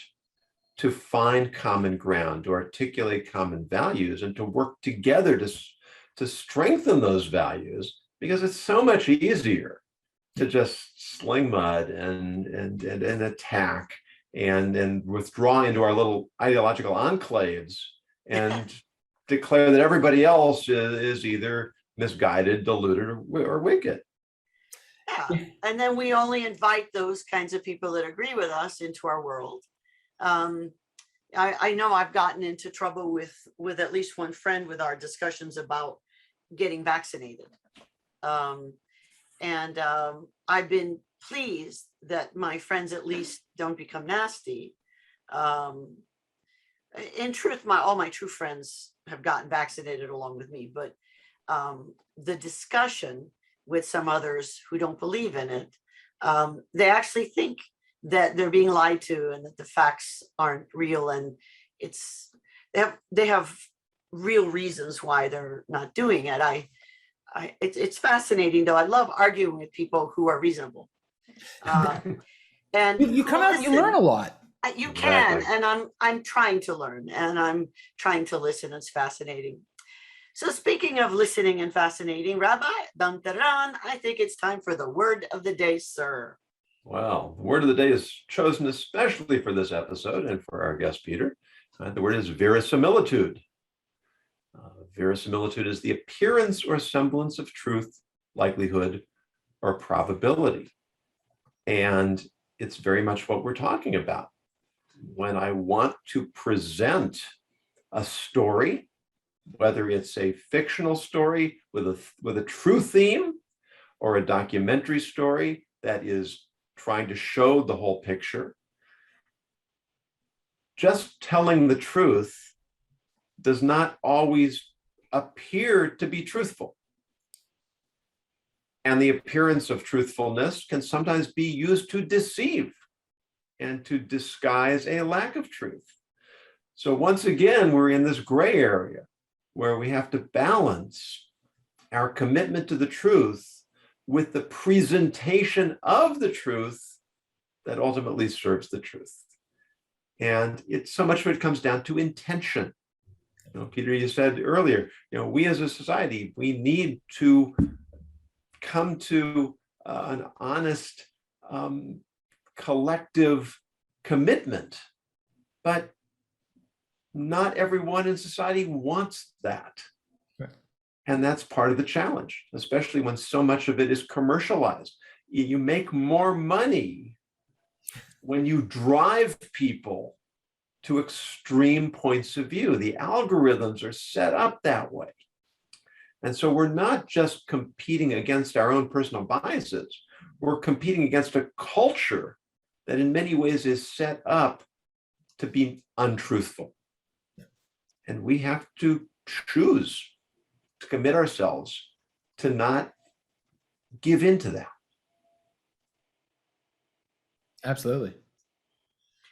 B: to find common ground, to articulate common values, and to work together to strengthen those values, because it's so much easier to just sling mud and attack and withdraw into our little ideological enclaves and declare that everybody else is either misguided, deluded, or wicked.
A: Yeah. And then we only invite those kinds of people that agree with us into our world. I know I've gotten into trouble with at least one friend with our discussions about getting vaccinated. And I've been pleased that my friends at least don't become nasty. In truth, all my true friends have gotten vaccinated along with me, but the discussion with some others who don't believe in it, they actually think that they're being lied to and that the facts aren't real, and they have real reasons why they're not doing it. It's fascinating though. I love arguing with people who are reasonable. And
C: you come out, you learn a lot.
A: You can, and I'm trying to learn, and I'm trying to listen. It's fascinating. So speaking of listening and fascinating, Rabbi, I think it's time for the word of the day, sir.
B: Well, the word of the day is chosen especially for this episode and for our guest, Peter. The word is verisimilitude. Verisimilitude is the appearance or semblance of truth, likelihood, or probability. And it's very much what we're talking about. When I want to present a story, whether it's a fictional story with a true theme, or a documentary story that is trying to show the whole picture, just telling the truth does not always appear to be truthful. And the appearance of truthfulness can sometimes be used to deceive and to disguise a lack of truth. So once again, we're in this gray area where we have to balance our commitment to the truth with the presentation of the truth that ultimately serves the truth. And so much of it comes down to intention. Peter, you said earlier, we as a society, we need to come to an honest collective commitment, but not everyone in society wants that. Right. And that's part of the challenge, especially when so much of it is commercialized. You make more money when you drive people to extreme points of view. The algorithms are set up that way. And so we're not just competing against our own personal biases, we're competing against a culture that in many ways is set up to be untruthful. And we have to choose to commit ourselves to not give in to that.
C: Absolutely.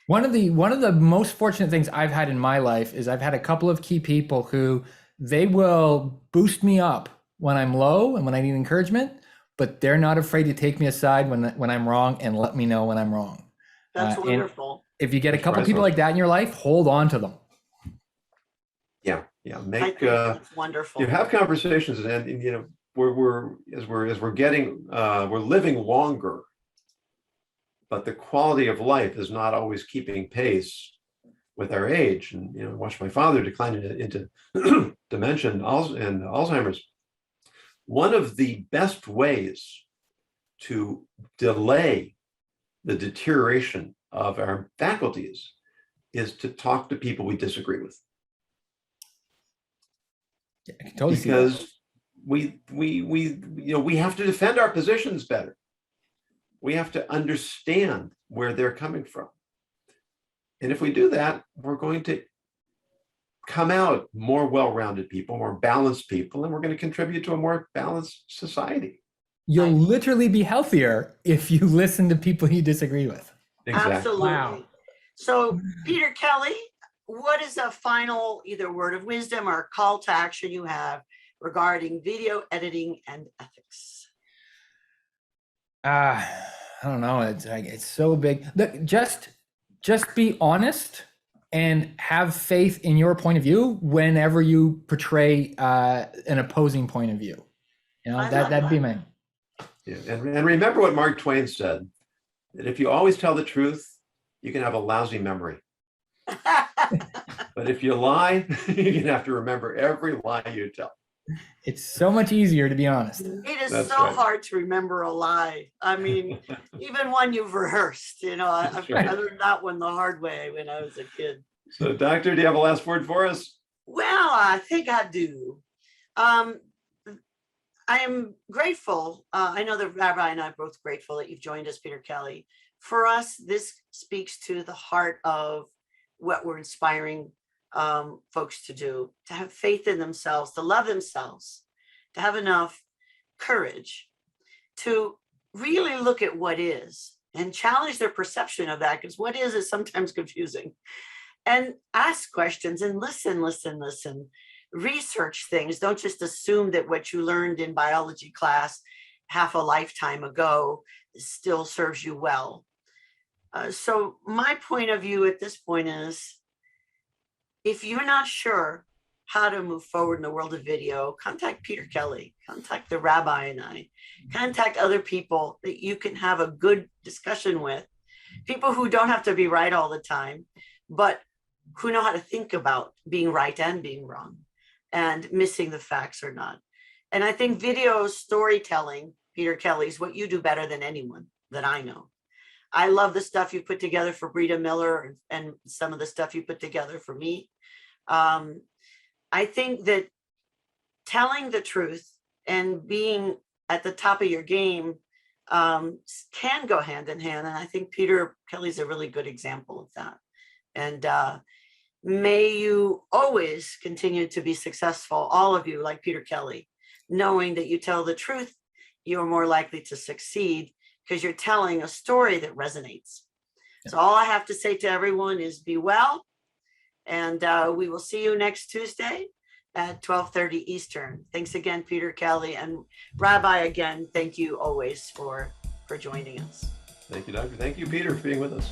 C: One of the most fortunate things I've had in my life is I've had a couple of key people who they will boost me up when I'm low and when I need encouragement, but they're not afraid to take me aside when I'm wrong and let me know when I'm wrong.
A: That's wonderful.
C: If you get a couple people like that in your life, hold on to them.
B: Yeah.
A: I think that's wonderful.
B: You have conversations, and you know, we're living longer, but the quality of life is not always keeping pace with our age. And you know, I watched my father decline into dementia and Alzheimer's. One of the best ways to delay the deterioration of our faculties is to talk to people we disagree with.
C: Yeah, I can totally see
B: because we have to defend our positions better. We have to understand where they're coming from. And if we do that, we're going to come out more well-rounded people, more balanced people, and we're going to contribute to a more balanced society.
C: You'll literally be healthier if you listen to people you disagree with.
B: Exactly.
A: Absolutely.
C: Wow.
A: So, Peter Kelly, what is a final either word of wisdom or call to action you have regarding video editing and ethics?
C: I don't know. It's so big. Look, just be honest and have faith in your point of view whenever you portray an opposing point of view. You know, that'd be my.
B: Yeah. And remember what Mark Twain said, that if you always tell the truth, you can have a lousy memory. But if you lie, you're going to have to remember every lie you tell.
C: It's so much easier to be honest.
A: It is
B: That's
A: so
B: right.
A: hard to remember a lie. I mean, even one you've rehearsed, you know, I learned that one the hard way when I was a kid.
B: So, Doctor, do you have a last word for us?
A: Well, I think I do. I am grateful. I know that Rabbi and I are both grateful that you've joined us, Peter Kelly. For us, this speaks to the heart of what we're inspiring folks to do, to have faith in themselves, to love themselves, to have enough courage to really look at what is and challenge their perception of that, because what is sometimes confusing, and ask questions and listen, research things. Don't just assume that what you learned in biology class half a lifetime ago still serves you well. So my point of view at this point is, if you're not sure how to move forward in the world of video, contact Peter Kelly, contact the Rabbi and I, contact other people that you can have a good discussion with, people who don't have to be right all the time, but who know how to think about being right and being wrong and missing the facts or not. And I think video storytelling, Peter Kelly, is what you do better than anyone that I know. I love the stuff you put together for Brita Miller and some of the stuff you put together for me. I think that telling the truth and being at the top of your game can go hand in hand. And I think Peter Kelly's a really good example of that. And may you always continue to be successful, all of you, like Peter Kelly, knowing that you tell the truth, you're more likely to succeed because you're telling a story that resonates. So all I have to say to everyone is be well. And we will see you next Tuesday at 12:30 Eastern. Thanks again, Peter Kelly, and Rabbi, again, thank you always for joining us.
B: Thank you, Doctor. Thank you, Peter, for being with us.